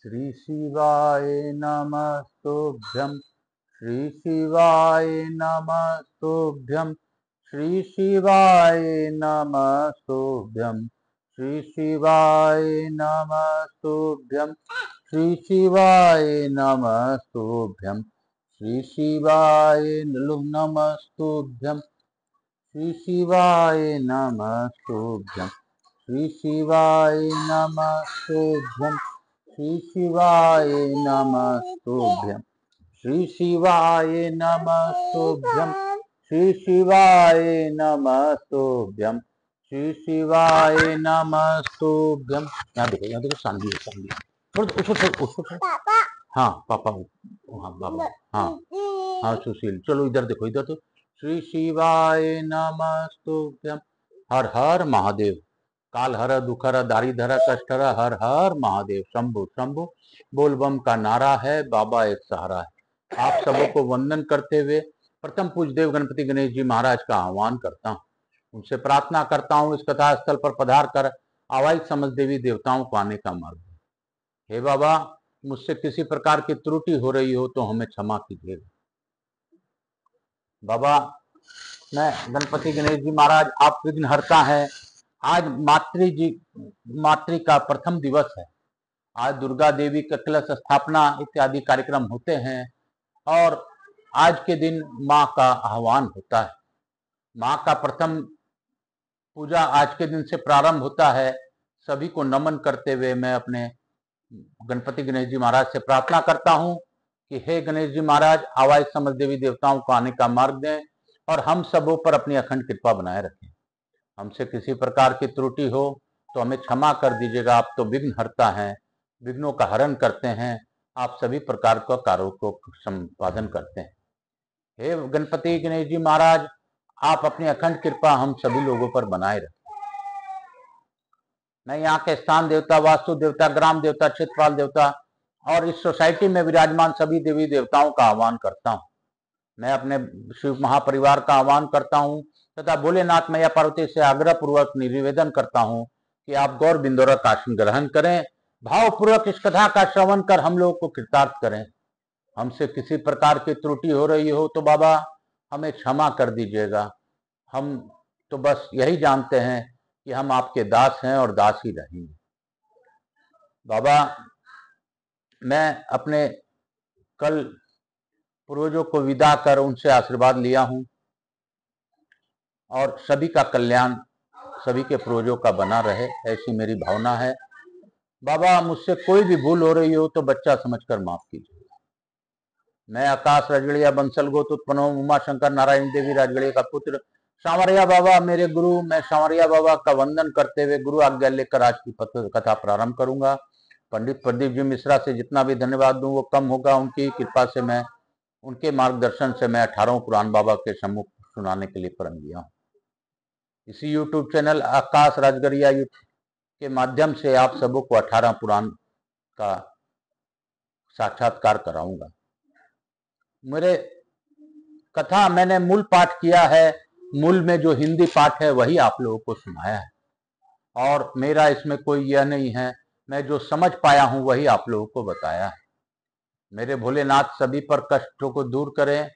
श्री शिवाय नमस्तुभ्यं श्री शिवाय नमस्तुभ्यं श्री शिवाय नमस्तुभ्यं श्री शिवाय नमस्तुभ्यं श्री शिवाय नमस्तुभ्यं श्री शिवाय नमस्तुभ्यं श्री शिवाय नमस्तुभ्यं श्री शिवाय नमस्तुभ्यं श्री शिवाय नमस्तुभ्यं श्री शिवाय नमस्तुभ्यं श्री शिवाय नमस्तुभ्यं श्री शिवाय नमस्तुभ्यं। यहाँ देखो शांति है, शांति है। उसको पापा। हाँ पापा, हाँ बाबा, हाँ हाँ सुशील, चलो इधर देखो, इधर तो श्री शिवाय नमस्तुभ्यं। हर हर महादेव। काल हर दुख हर दारी धरा कष्ट हर हर हर महादेव। शंभु शंभु बोलबम का नारा है, बाबा एक सहारा है। आप सबों को वंदन करते हुए प्रथम पूज्य देव गणपति गणेश जी महाराज का आह्वान करता हूँ। उनसे प्रार्थना करता हूँ इस कथा स्थल पर पधार कर आवाहित समस्त देवी देवताओं को आने का मार्ग। हे बाबा, मुझसे किसी प्रकार की त्रुटि हो रही हो तो हमें क्षमा कीजिएगा। बाबा, मैं गणपति गणेश जी महाराज, आप विघ्नहर्ता हैं। आज मातृ का प्रथम दिवस है। आज दुर्गा देवी का कलश स्थापना इत्यादि कार्यक्रम होते हैं और आज के दिन माँ का आह्वान होता है। माँ का प्रथम पूजा आज के दिन से प्रारंभ होता है। सभी को नमन करते हुए मैं अपने गणपति गणेश जी महाराज से प्रार्थना करता हूँ कि हे गणेश जी महाराज, आवाहित समस्त देवी देवताओं को आने का मार्ग दें और हम सबों पर अपनी अखंड कृपा बनाए रखें। हमसे किसी प्रकार की त्रुटि हो तो हमें क्षमा कर दीजिएगा। आप तो विघ्नहर्ता हैं, विघ्नों का हरण करते हैं, आप सभी प्रकार का कार्यों को संपादन करते हैं। हे गणपति गणेश जी महाराज, आप अपनी अखंड कृपा हम सभी लोगों पर बनाए रखें। मैं यहाँ के स्थान देवता, वास्तु देवता, ग्राम देवता, क्षेत्रपाल देवता और इस सोसाइटी में विराजमान सभी देवी देवताओं का आह्वान करता हूँ। मैं अपने शिव महापरिवार का आह्वान करता हूँ तथा भोलेनाथ मैया पार्वती से आग्रह पूर्वक निवेदन करता हूँ कि आप गौर बिंदोरा का आसन ग्रहण करें, भावपूर्वक इस कथा का श्रवण कर हम लोगों को कृतार्थ करें। हमसे किसी प्रकार की त्रुटि हो रही हो तो बाबा हमें क्षमा कर दीजिएगा। हम तो बस यही जानते हैं कि हम आपके दास हैं और दास ही रहेंगे। बाबा, मैं अपने कल पूर्वजों को विदा कर उनसे आशीर्वाद लिया हूं और सभी का कल्याण सभी के पूर्वजों का बना रहे, ऐसी मेरी भावना है। बाबा, मुझसे कोई भी भूल हो रही हो तो बच्चा समझकर माफ कीजिए। मैं आकाश राजगढ़िया बंसल गोत उत्पन्न उमा शंकर नारायण देवी राजगढ़िया का पुत्र सांवरिया बाबा मेरे गुरु। मैं सांवरिया बाबा का वंदन करते हुए गुरु आज्ञा लेकर आज की कथा प्रारंभ करूंगा। पंडित प्रदीप जी मिश्रा से जितना भी धन्यवाद दूं वो कम होगा। उनकी कृपा से, मैं उनके मार्गदर्शन से मैं 18 पुराण बाबा के सम्मुख सुनाने के लिए परम गया हूँ। इसी यूट्यूब चैनल आकाश राजगढ़िया के माध्यम से आप सबों को 18 पुराण का साक्षात्कार कराऊंगा। मेरे कथा मैंने मूल पाठ किया है, मूल में जो हिंदी पाठ है वही आप लोगों को सुनाया है और मेरा इसमें कोई यह नहीं है, मैं जो समझ पाया हूं वही आप लोगों को बताया है। मेरे भोलेनाथ सभी पर कष्टों को दूर करें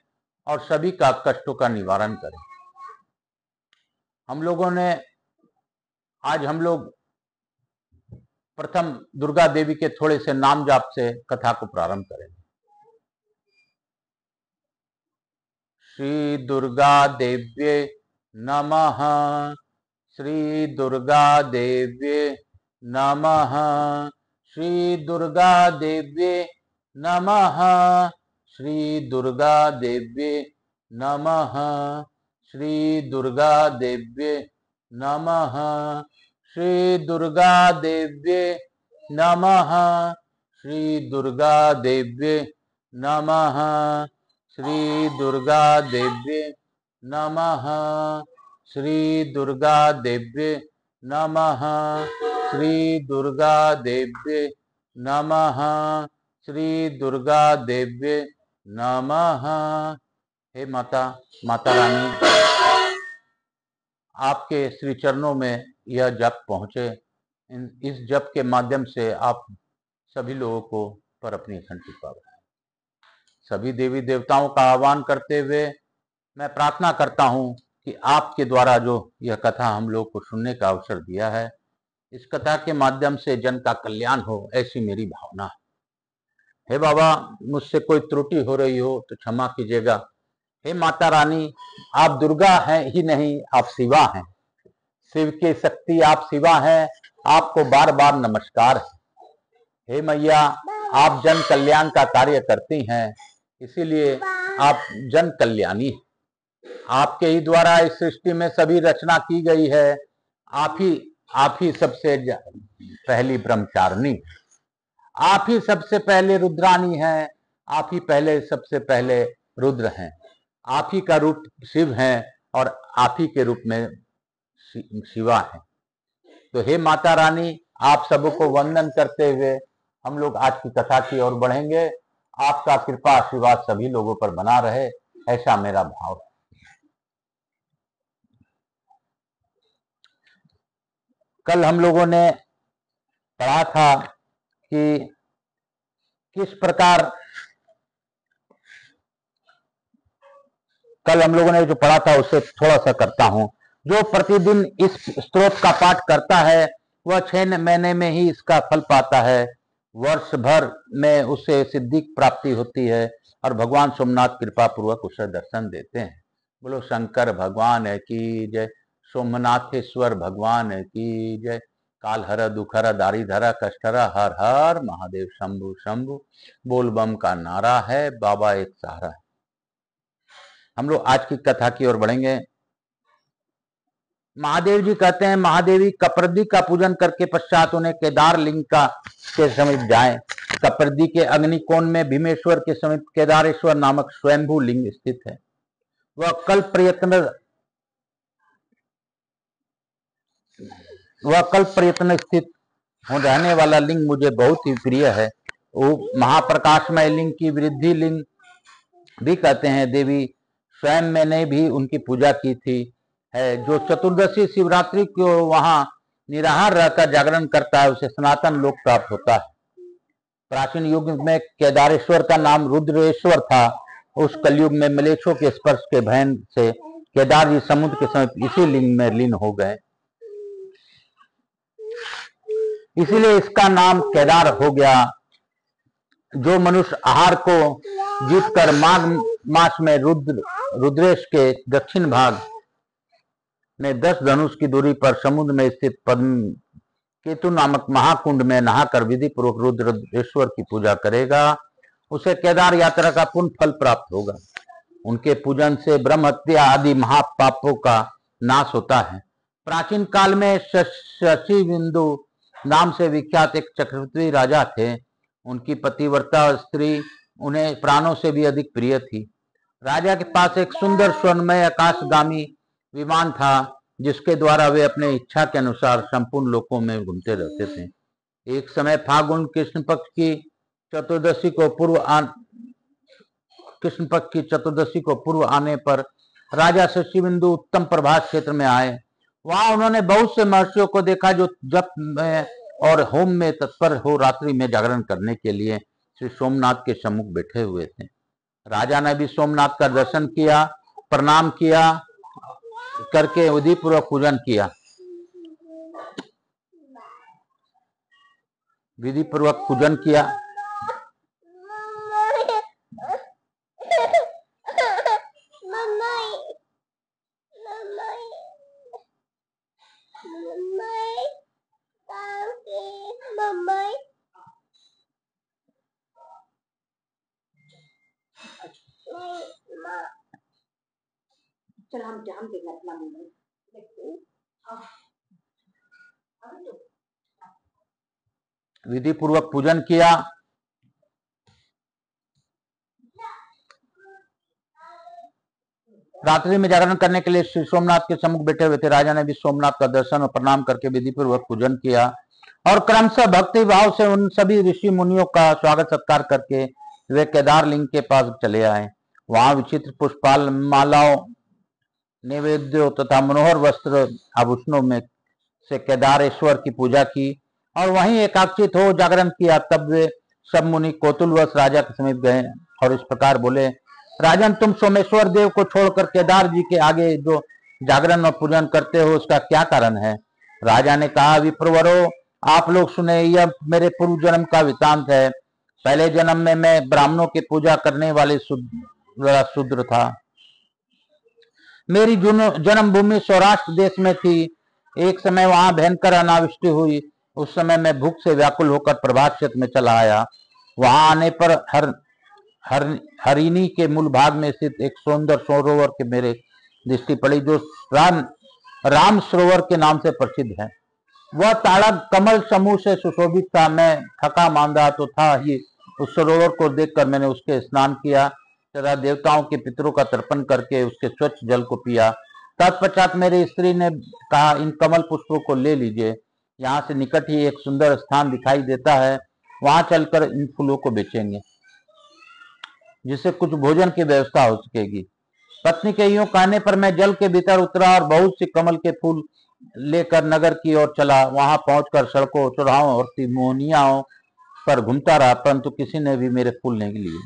और सभी का कष्टों का निवारण करें। आज हम लोग प्रथम दुर्गा देवी के थोड़े से नाम जाप से कथा को प्रारंभ करेंगे। श्री दुर्गा देव्ये नमः, श्री दुर्गा देव्ये नमः, श्री दुर्गा देव्ये नमः, श्री दुर्गा देव्ये नमः, श्री दुर्गा देव्ये नमः, श्री दुर्गा देव्ये नमः, श्री दुर्गा देव्ये नमः, श्री दुर्गा देव्ये नमः, श्री दुर्गा देव्ये नमः, श्री दुर्गा देव्ये नमः, श्री दुर्गा देव्ये नमः। हे माता, माता रानी, आपके श्री चरणों में यह जप पहुंचे। इस जप के माध्यम से आप सभी लोगों को पर अपनी अखंड कृपा बनाए। सभी देवी देवताओं का आह्वान करते हुए मैं प्रार्थना करता हूं कि आपके द्वारा जो यह कथा हम लोग को सुनने का अवसर दिया है, इस कथा के माध्यम से जन का कल्याण हो, ऐसी मेरी भावना है। हे बाबा, मुझसे कोई त्रुटि हो रही हो तो क्षमा कीजिएगा। हे माता रानी, आप दुर्गा हैं ही नहीं, आप शिवा हैं। शिव की शक्ति आप शिवा हैं, आपको बार बार नमस्कार है। हे मैया, आप जन कल्याण का कार्य करती हैं, इसीलिए आप जन कल्याणी हैं। आपके ही द्वारा इस सृष्टि में सभी रचना की गई है। आप ही सबसे पहली ब्रह्मचारिणी, आप ही सबसे पहले रुद्रानी हैं, आप ही पहले सबसे पहले रुद्र हैं। आप ही का रूप शिव है और आप ही के रूप में शिवा है। तो हे माता रानी, आप सबको वंदन करते हुए हम लोग आज की कथा की ओर बढ़ेंगे। आपका कृपा आशीर्वाद सभी लोगों पर बना रहे, ऐसा मेरा भाव है। कल हम लोगों ने पढ़ा था कि किस प्रकार, कल हम लोगों ने जो पढ़ा था उसे थोड़ा सा करता हूं। जो प्रतिदिन इस स्तोत्र का पाठ करता है वह 6 महीने में ही इसका फल पाता है। वर्ष भर में उसे सिद्धि प्राप्ति होती है और भगवान सोमनाथ कृपा पूर्वक उसे दर्शन देते हैं। बोलो शंकर भगवान की जय, सोमनाथेश्वर भगवान की जय। काल हर दुखहर दारिधर कष्टहर हर हर महादेव शंभु शंभु। बोल बम का नारा है, बाबा एक सहारा है। हम लोग आज की कथा की ओर बढ़ेंगे। महादेव जी कहते हैं, महादेवी कप्रदी का पूजन करके पश्चात उन्हें केदार लिंग का के समीप जाएं। कप्रदी के अग्निकोण में भीमेश्वर के समीप केदारेश्वर नामक स्वयंभू लिंग स्थित है। वह कल्प प्रयत्न स्थित हो रहने वाला लिंग मुझे बहुत ही प्रिय है। वो महाप्रकाशमय लिंग की वृद्धि लिंग भी कहते हैं। देवी स्वयं मैंने भी उनकी पूजा की थी है। जो चतुर्दशी शिवरात्रि को वहां निराहार रहकर जागरण करता है उसे सनातन लोक प्राप्त होता है। प्राचीन युग में केदारेश्वर का नाम रुद्रेश्वर था। उस कलयुग में मलेच्छों के स्पर्श के भय से केदार जी समुद्र के समीप इसी लिंग में लीन हो गए, इसीलिए इसका नाम केदार हो गया। जो मनुष्य आहार को जीतकर माघ मास में रुद्रेश के दक्षिण भाग में 10 धनुष की दूरी पर समुद्र में स्थित पद्म केतु नामक महाकुंड में नहाकर विधि पूर्वक रुद्रेश्वर की पूजा करेगा, उसे केदार यात्रा का पुण्य फल प्राप्त होगा। उनके पूजन से ब्रह्म हत्या आदि महापापों का नाश होता है। प्राचीन काल में शशि बिंदु नाम से विख्यात एक चक्रवर्ती राजा थे। उनकी पतिव्रता स्त्री उन्हें प्राणों से भी अधिक प्रिय थी। राजा के पास एक सुंदर स्वर्णमय आकाशगामी विमान था, जिसके द्वारा वे अपने इच्छा के अनुसार संपूर्ण लोकों में घूमते रहते थे। एक समय फागुन कृष्ण पक्ष की चतुर्दशी को पूर्व आने पर राजा शशिबिंदु उत्तम प्रभात क्षेत्र में आए। वहां उन्होंने बहुत से महर्षियों को देखा जो जप में और होम में तत्पर हो रात्रि में जागरण करने के लिए श्री सोमनाथ के सम्मुख बैठे हुए थे। राजा ने भी सोमनाथ का दर्शन किया, प्रणाम किया करके विधि पूर्वक पूजन किया। चल हम देखना अपना मोबाइल विधि पूर्वक पूजन किया। रात्रि में जागरण करने के लिए श्री सोमनाथ के सम्मुख बैठे हुए थे। राजा ने भी सोमनाथ का दर्शन और प्रणाम करके विधि पूर्वक पूजन किया और क्रमशः भक्ति भाव से उन सभी ऋषि मुनियों का स्वागत सत्कार करके वे केदार लिंग के पास चले आए। वहां विचित्र पुष्पाल मालाओं, नैवेद्यों तथा मनोहर वस्त्र आभूषणों में से केदारेश्वर की पूजा की और वहीं एकाग्रचित हो जागरण किया। तब वे सब मुनि कौतूहलवश राजा के समीप गए और इस प्रकार बोले, राजन, तुम सोमेश्वर देव को छोड़कर केदार जी के आगे जो जागरण और पूजन करते हो, उसका क्या कारण है? राजा ने कहा, विप्रवरो, आप लोग सुने, यह मेरे पूर्व जन्म का वृतांत है। पहले जन्म में मैं ब्राह्मणों की पूजा करने वाले शूद्र था। मेरी जन्मभूमि सौराष्ट्र देश में थी। एक समय वहां भयंकर अनावृष्टि हुई। उस समय मैं भूख से व्याकुल होकर प्रभात क्षेत्र में चला आया। वहां आने पर हरिणी के मूल भाग में स्थित एक सुंदर सरोवर के मेरे दृष्टि पड़ी, जो राम सरोवर के नाम से प्रसिद्ध है। वह ताड़क कमल समूह से सुशोभित था। मैं थका मांदा तो था ही। उस सरोवर को देखकर मैंने उसके स्नान किया तथा देवताओं के पितरों का तर्पण करके उसके स्वच्छ जल को पिया। तत्पश्चात मेरी स्त्री ने कहा, इन कमल पुष्पों को ले लीजिए, यहाँ से निकट ही एक सुंदर स्थान दिखाई देता है, वहां चलकर इन फूलों को बेचेंगे, जिससे कुछ भोजन की व्यवस्था हो सकेगी। पत्नी के यूं कहने पर मैं जल के भीतर उतरा और बहुत सी कमल के फूल लेकर नगर की ओर चला। वहां पहुंचकर सड़कों, चौराहों और मोहनियाओं पर घूमता रहा, परंतु किसी ने भी मेरे फूल नहीं लिए।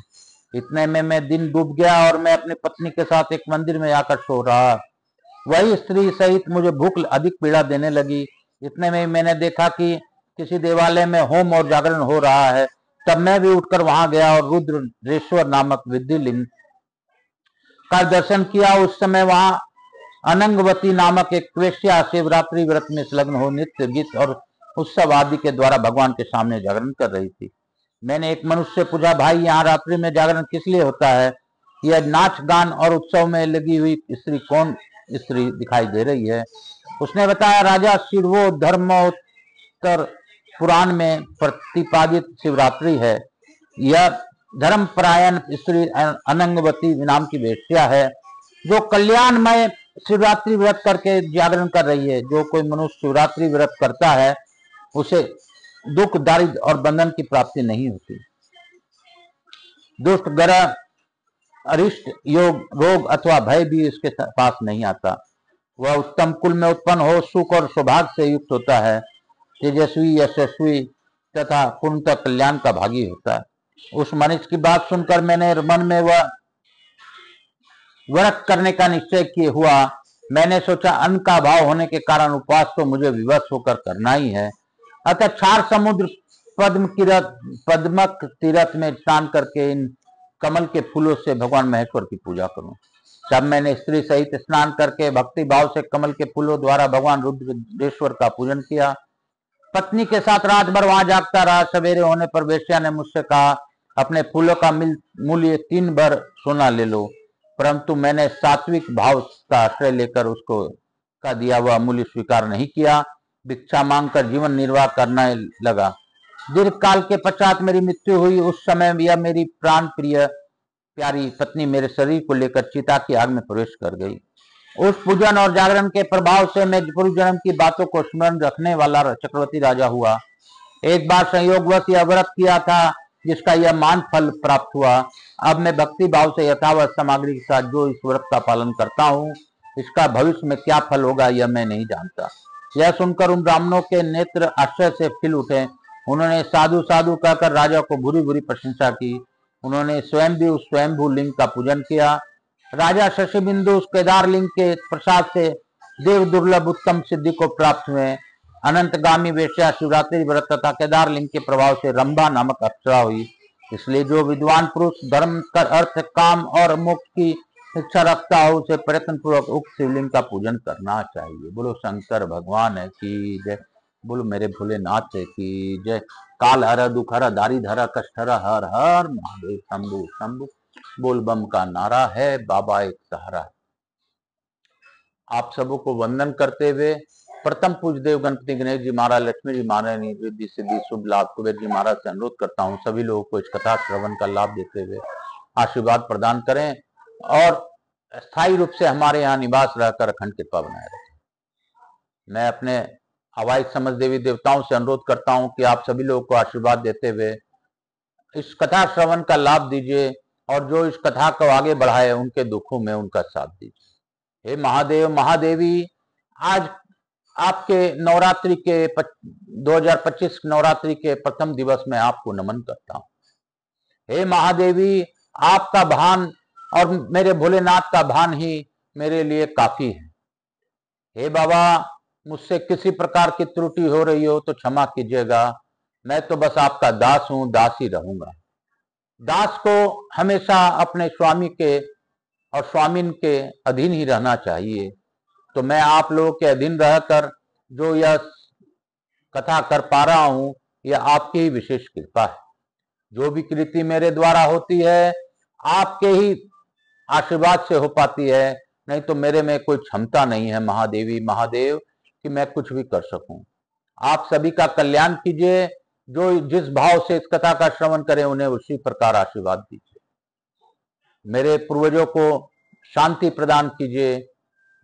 इतने में मैं दिन डूब गया और मैं अपनी पत्नी के साथ एक मंदिर में आकर सो रहा। वही स्त्री सहित मुझे भूख अधिक पीड़ा देने लगी। इतने में मैंने देखा कि किसी देवालय में होम और जागरण हो रहा है। तब मैं भी उठकर वहां गया और रुद्रेश्वर नामक विद्युलिंग का दर्शन किया। उस समय वहां अनंगवती नामक एक वेश्या शिवरात्रि व्रत में संलग्न हो नृत्य, गीत और उत्सव आदि के द्वारा भगवान के सामने जागरण कर रही थी। मैंने एक मनुष्य से पूछा, भाई, यहाँ रात्रि में जागरण किस लिए होता है? यह नाच गान और उत्सव में लगी हुई स्त्री कौन स्त्री दिखाई दे रही है? उसने बताया, राजा, शिवो धर्मोत्तर पुराण में प्रतिपादित शिवरात्रि है। यह धर्मपरायण स्त्री अनंगवती नाम की वेश्या है, जो कल्याणमय शिवरात्रि व्रत करके जागरण कर रही है। जो कोई मनुष्य शिवरात्रि व्रत करता है, उसे दुख, दारिद्र और बंधन की प्राप्ति नहीं होती। दुष्ट ग्रह, अरिष्ट योग, रोग अथवा भय भी इसके पास नहीं आता। वह उत्तम कुल में उत्पन्न हो, सुख और सौभाग्य से युक्त होता है, तेजस्वी, यशस्वी तथा पूर्णतः कल्याण का भागी होता है। उस मनुष्य की बात सुनकर मैंने मन में वह व्रत करने का निश्चय किए हुआ। मैंने सोचा, अन्न का अभाव होने के कारण उपवास तो मुझे विवश होकर करना ही है। अतः क्षार समुद्र पद्मक तीर्थ में स्नान करके इन कमल के फूलों से भगवान महेश्वर की पूजा करूं। तब मैंने स्त्री सहित स्नान करके भक्ति भाव से कमल के फूलों द्वारा भगवान रुद्रेश्वर का पूजन किया। पत्नी के साथ रात भर वहां जागता रहा। सवेरे होने पर वेश्या ने मुझसे कहा, अपने फूलों का मूल्य 3 बार सोना ले लो। परंतु मैंने सात्विक भाव का आश्रय लेकर उसको का दिया हुआ मूल्य स्वीकार नहीं किया। भिक्षा मांगकर जीवन निर्वाह करने लगा। दीर्घ काल के पश्चात मेरी मृत्यु हुई। उस समय यह मेरी प्राण प्रिय प्यारी पत्नी मेरे शरीर को लेकर चिता की आग में प्रवेश कर गई। उस पूजन और जागरण के प्रभाव से मैं पूर्व जन्म की बातों को स्मरण रखने वाला चक्रवर्ती राजा हुआ। एक बार संयोगवश यह व्रत किया था, जिसका यह मान फल प्राप्त हुआ। अब मैं भक्ति भाव से यथावत सामग्री के साथ जो इस व्रत का पालन करता हूँ, इसका भविष्य में क्या फल होगा यह मैं नहीं जानता। यह सुनकर उन ब्राह्मणों के नेत्र आश्चर्य से खिल उठे। उन्होंने साधु साधु कहकर राजा को बुरी बुरी प्रशंसा की। उन्होंने स्वयं भी उस स्वयंभू लिंग का पूजन किया। राजा शशिबिंदु उस केदार लिंग के प्रसाद से देव दुर्लभ उत्तम सिद्धि को प्राप्त हुए। अनंतगामी वेश्या शिवरात्रि व्रत तथा केदार लिंग के प्रभाव से रंभा नामक अप्सरा हुई। इसलिए जो विद्वान पुरुष धर्म कर अर्थ, काम और मोक्ष की इच्छा रखता हो, उसे प्रयत्न पूर्वक उक्त शिवलिंग का पूजन करना चाहिए। बोलो शंकर भगवान की जय। बोलो मेरे भोलेनाथ की जय। काल हर, दुख हर, दारिद्र हर, कष्ट हर, हर हर महादेव शंभु शंभु। बोल बम का नारा है, बाबा एक सहारा है। आप सबों को वंदन करते हुए प्रथम पूज्य देव गणपति गणेश जी महाराज, लक्ष्मी जी महाराज, रिद्धि सिद्धि शुभ लाभ कुबेर जी महाराज से अनुरोध करता हूँ, सभी लोगों को इस कथा श्रवण का लाभ देते हुए आशीर्वाद प्रदान करें और स्थायी रूप से हमारे यहाँ निवास रहकर अखंड कृपा बनाए रखें। मैं अपने हवाई समझ देवी देवताओं से अनुरोध करता हूँ कि आप सभी लोगों को आशीर्वाद देते हुए इस कथा श्रवण का लाभ दीजिए और जो इस कथा को आगे बढ़ाए उनके दुखों में उनका साथ दीजिए। हे महादेव महादेवी, आज आपके नवरात्रि के 2025 नवरात्रि के प्रथम दिवस में आपको नमन करता हूं। हे महादेवी, आपका भान और मेरे भोलेनाथ का भान ही मेरे लिए काफी है। हे बाबा, मुझसे किसी प्रकार की त्रुटि हो रही हो तो क्षमा कीजिएगा। मैं तो बस आपका दास हूं, दास ही रहूंगा। दास को हमेशा अपने स्वामी के और स्वामिन के अधीन ही रहना चाहिए। तो मैं आप लोगों के अधीन रहकर जो यह कथा कर पा रहा हूं, यह आपकी ही विशेष कृपा है। जो भी कृति मेरे द्वारा होती है, आपके ही आशीर्वाद से हो पाती है, नहीं तो मेरे में कोई क्षमता नहीं है महादेवी महादेव कि मैं कुछ भी कर सकूं। आप सभी का कल्याण कीजिए। जो जिस भाव से इस कथा का श्रवण करें, उन्हें उसी प्रकार आशीर्वाद दीजिए। मेरे पूर्वजों को शांति प्रदान कीजिए।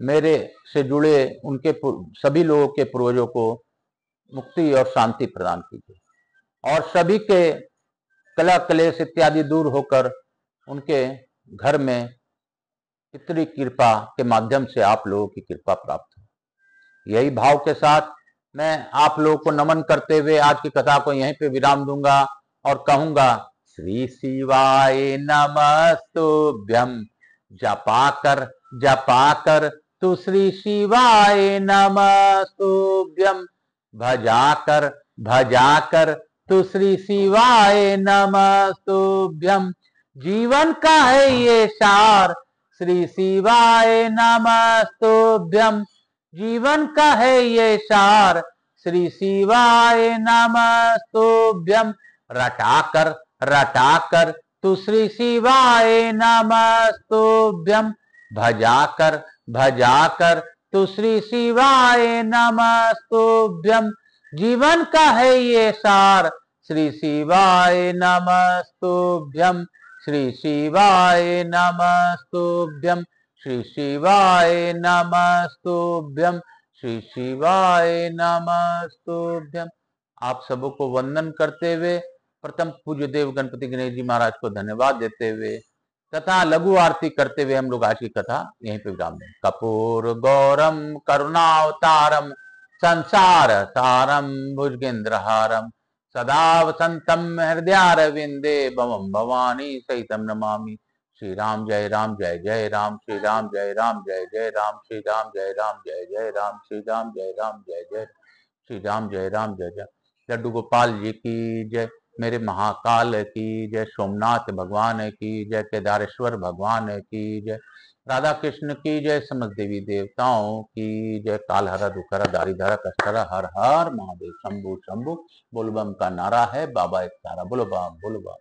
मेरे से जुड़े उनके सभी लोगों के पूर्वजों को मुक्ति और शांति प्रदान कीजिए, और सभी के कलह क्लेश इत्यादि दूर होकर उनके घर में पितृ कृपा के माध्यम से आप लोगों की कृपा प्राप्त हो। यही भाव के साथ मैं आप लोगों को नमन करते हुए आज की कथा को यहीं पे विराम दूंगा और कहूंगा, श्री शिवाय नमस्तुभ्यं। जपा कर तू श्री शिवाय नमस्तुभ्यं। भजा कर तू श्री शिवाय नमस्तुभ्यं। जीवन का है ये सार, श्री शिवाय नमस्तुभ्यं। जीवन का है ये सार, श्री शिवाय नमस्तुभ्यं। रटा कर तू श्री शिवाय नमस्तुभ्यं। भजा कर तू श्री शिवाय नमस्तुभ्यं। जीवन का है ये सार, श्री शिवाय नमस्तुभ्यं। श्री शिवाय नमस्तुभ्यं। श्री शिवाय नमस्तुभ्यं। श्री शिवाय नमस्तुभ्यं। आप सबको वंदन करते हुए प्रथम पूज्य देव गणपति गणेश जी महाराज को धन्यवाद देते हुए तथा लघु आरती करते हुए हम लोग आज की कथा यहीं पे विराम दें। कपूर गौरम करुणावतारम संसार सारम भुजगेंद्रहारम सदा वसंतम हृदयारविंदे भवम भवानी सहितम नमामि। श्री राम जय राम जय जय राम। श्री राम जय राम जय जय राम। श्री राम जय राम जय जय राम। श्री राम जय राम जय जय। श्री राम जय राम जय जय। लड्डू गोपाल जी की जय। मेरे महाकाल की जय। सोमनाथ भगवान की जय। केदारेश्वर भगवान की जय। राधा कृष्ण की जय। समस्त देवी देवताओं की जय। काल हरा दुखहरा दारिधरा कष्टहरा हर हर महादेव। शंभु शंभु। बोलबम का नारा है, बाबा एक तारा। बोलो बम बोलो बम।